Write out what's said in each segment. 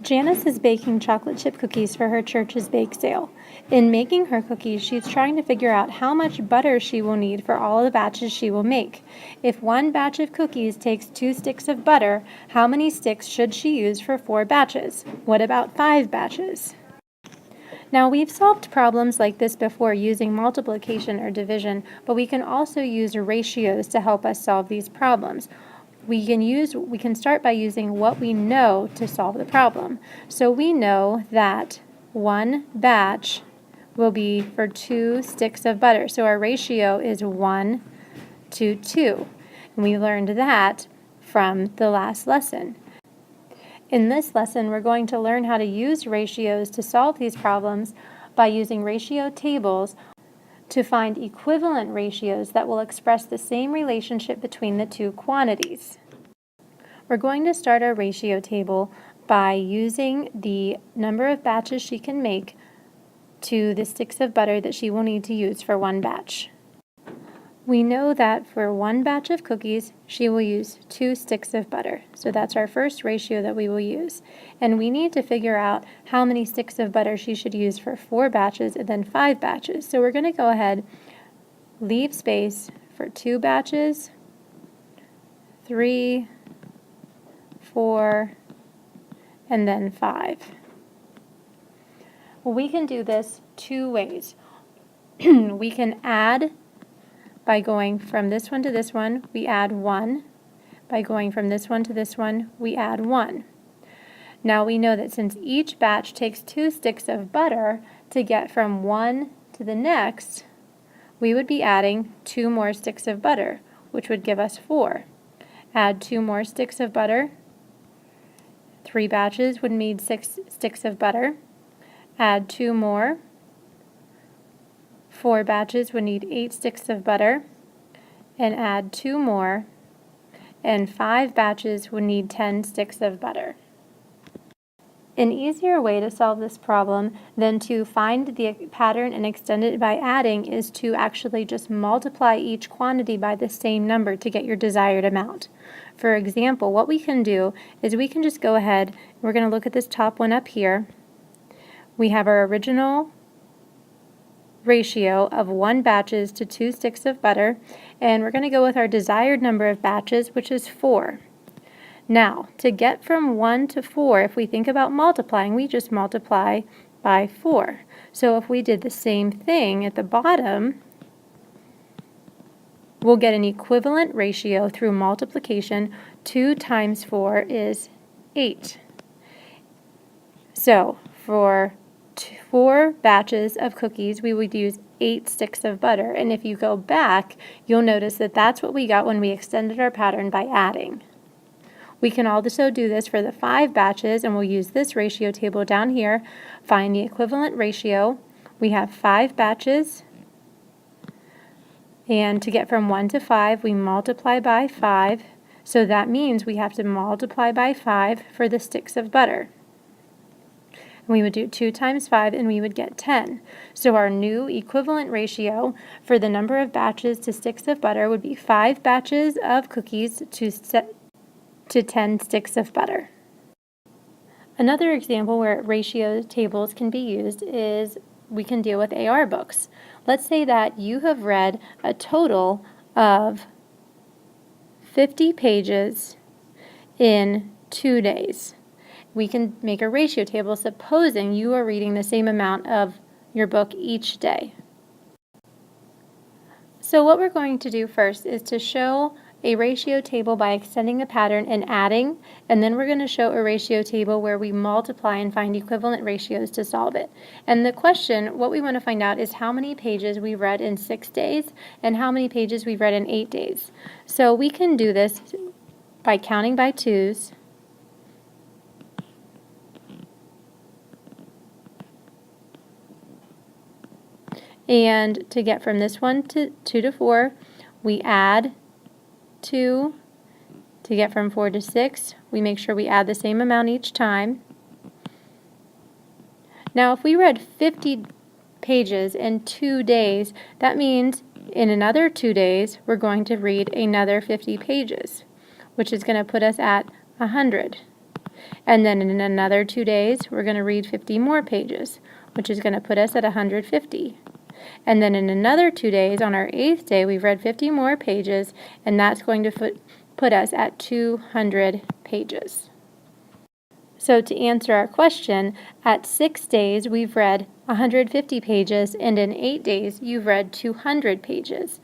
Janice is baking chocolate chip cookies for her church's bake sale. In making her cookies, she's trying to figure out how much butter she will need for all the batches she will make. If one batch of cookies takes 2 sticks of butter, how many sticks should she use for 4 batches? What about 5 batches? Now, we've solved problems like this before using multiplication or division, but we can also use ratios to help us solve these problems. We can start by using what we know to solve the problem. So we know that one batch will be for 2 sticks of butter. So our ratio is 1 to 2. And we learned that from the last lesson. In this lesson, we're going to learn how to use ratios to solve these problems by using ratio tables to find equivalent ratios that will express the same relationship between the two quantities. We're going to start our ratio table by using the number of batches she can make to the sticks of butter that she will need to use for one batch. We know that for one batch of cookies, she will use 2 sticks of butter. So that's our first ratio that we will use. And we need to figure out how many sticks of butter she should use for 4 batches and then 5 batches. So we're going to go ahead, leave space for 2 batches, 3, 4, and then 5. Well, we can do this 2 ways. We can add by going from this one to this one, we add 1. By going from this one to this one, we add 1. Now we know that since each batch takes 2 sticks of butter, to get from one to the next, we would be adding 2 more sticks of butter, which would give us 4. Add 2 more sticks of butter. 3 batches would need 6 sticks of butter. Add 2 more. 4 batches would need 8 sticks of butter, and add 2 more, and 5 batches would need 10 sticks of butter. An easier way to solve this problem than to find the pattern and extend it by adding is to actually just multiply each quantity by the same number to get your desired amount. For example, what we can do is we can just go ahead, we're going to look at this top one up here. We have our original ratio of 1 batches to 2 sticks of butter, and we're going to go with our desired number of batches, which is 4. Now, to get from 1 to 4, if we think about multiplying, we just multiply by 4. So if we did the same thing at the bottom, we'll get an equivalent ratio through multiplication. 2 times 4 is 8. So for 4 batches of cookies, we would use 8 sticks of butter. And if you go back, you'll notice that that's what we got when we extended our pattern by adding. We can also do this for the 5 batches, and we'll use this ratio table down here. Find the equivalent ratio. We have 5 batches, and to get from 1 to 5, we multiply by 5. So that means we have to multiply by 5 for the sticks of butter. We would do 2 times 5 and we would get 10. So our new equivalent ratio for the number of batches to sticks of butter would be 5 batches of cookies to 10 sticks of butter. Another example where ratio tables can be used is we can deal with AR books. Let's say that you have read a total of 50 pages in 2 days. We can make a ratio table supposing you are reading the same amount of your book each day. So what we're going to do first is to show a ratio table by extending the pattern and adding, and then we're going to show a ratio table where we multiply and find equivalent ratios to solve it. And the question, what we want to find out is how many pages we've read in 6 days and how many pages we've read in 8 days. So we can do this by counting by 2s. And to get from this one to 2 to 4, we add 2. To get from 4 to 6, we make sure we add the same amount each time. Now, if we read 50 pages in 2 days, that means in another 2 days, we're going to read another 50 pages, which is going to put us at 100. And then in another 2 days, we're going to read 50 more pages, which is going to put us at 150. And then in another 2 days, on our 8th day, we've read 50 more pages, and that's going to put us at 200 pages. So to answer our question, at 6 days, we've read 150 pages, and in 8 days, you've read 200 pages.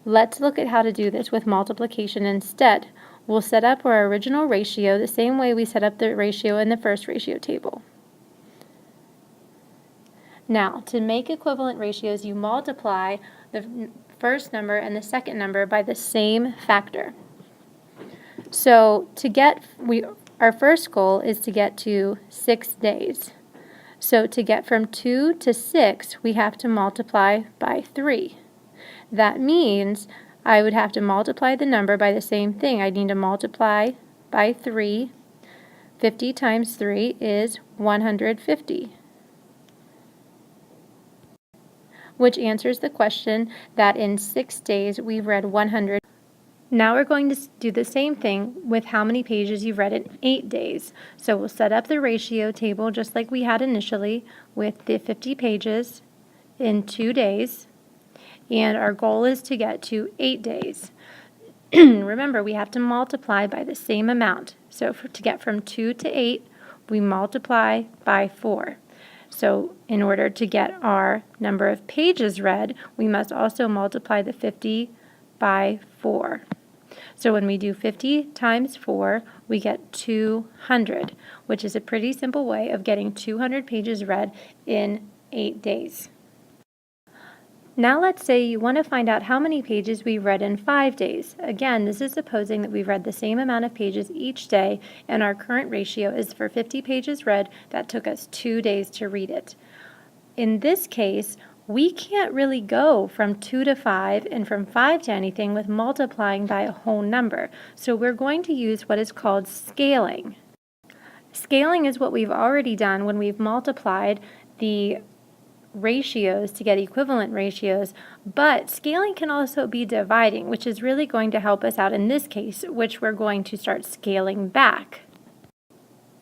Let's look at how to do this with multiplication instead. We'll set up our original ratio the same way we set up the ratio in the first ratio table. Now, to make equivalent ratios, you multiply the first number and the second number by the same factor. So our first goal is to get to 6 days. So to get from 2 to 6, we have to multiply by 3. That means I would have to multiply the number by the same thing. I need to multiply by 3. 50 times 3 is 150. Which answers the question that in 6 days we've read 100. Now we're going to do the same thing with how many pages you've read in 8 days. So we'll set up the ratio table just like we had initially with the 50 pages in 2 days. And our goal is to get to 8 days. Remember, we have to multiply by the same amount. So to get from 2 to 8, we multiply by 4. So in order to get our number of pages read, we must also multiply the 50 by 4. So when we do 50 times 4, we get 200, which is a pretty simple way of getting 200 pages read in 8 days. Now let's say you want to find out how many pages we read in 5 days. Again, this is supposing that we've read the same amount of pages each day, and our current ratio is for 50 pages read. That took us 2 days to read it. In this case, we can't really go from 2 to 5 and from 5 to anything with multiplying by a whole number. So we're going to use what is called scaling. Scaling is what we've already done when we've multiplied the ratios to get equivalent ratios, but scaling can also be dividing, which is really going to help us out in this case, which we're going to start scaling back.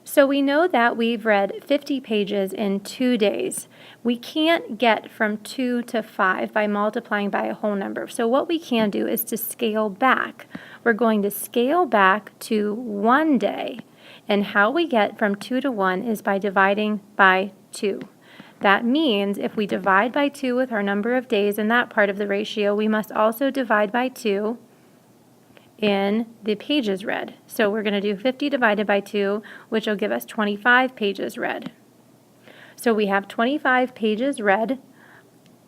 So we know that we've read 50 pages in 2 days. We can't get from 2 to 5 by multiplying by a whole number. So what we can do is to scale back. We're going to scale back to 1 day. And how we get from 2 to 1 is by dividing by 2. That means if we divide by 2 with our number of days in that part of the ratio, we must also divide by 2 in the pages read. So we're going to do 50 divided by 2, which will give us 25 pages read. So we have 25 pages read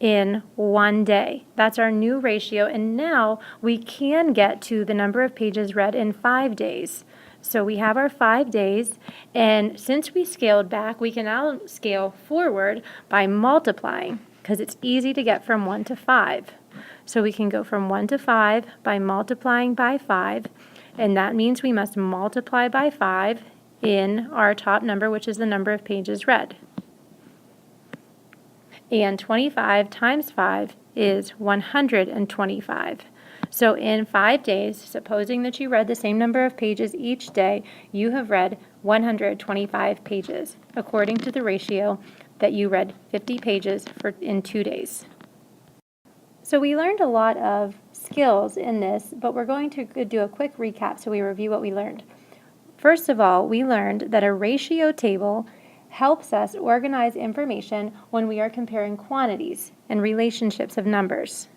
in 1 day. That's our new ratio, and now we can get to the number of pages read in 5 days. So we have our 5 days, and since we scaled back, we can now scale forward by multiplying, because it's easy to get from 1 to 5. So we can go from 1 to 5 by multiplying by 5, and that means we must multiply by 5 in our top number, which is the number of pages read. And 25 times 5 is 125. So in 5 days, supposing that you read the same number of pages each day, you have read 125 pages, according to the ratio that you read 50 pages in 2 days. So we learned a lot of skills in this, but we're going to do a quick recap so we review what we learned. First of all, we learned that a ratio table helps us organize information when we are comparing quantities and relationships of numbers.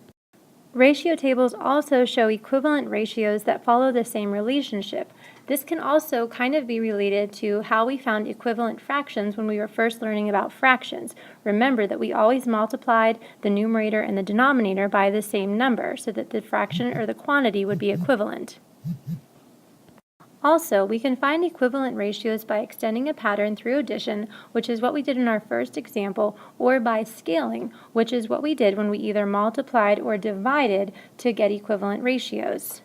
Ratio tables also show equivalent ratios that follow the same relationship. This can also kind of be related to how we found equivalent fractions when we were first learning about fractions. Remember that we always multiplied the numerator and the denominator by the same number so that the fraction or the quantity would be equivalent. Also, we can find equivalent ratios by extending a pattern through addition, which is what we did in our first example, or by scaling, which is what we did when we either multiplied or divided to get equivalent ratios.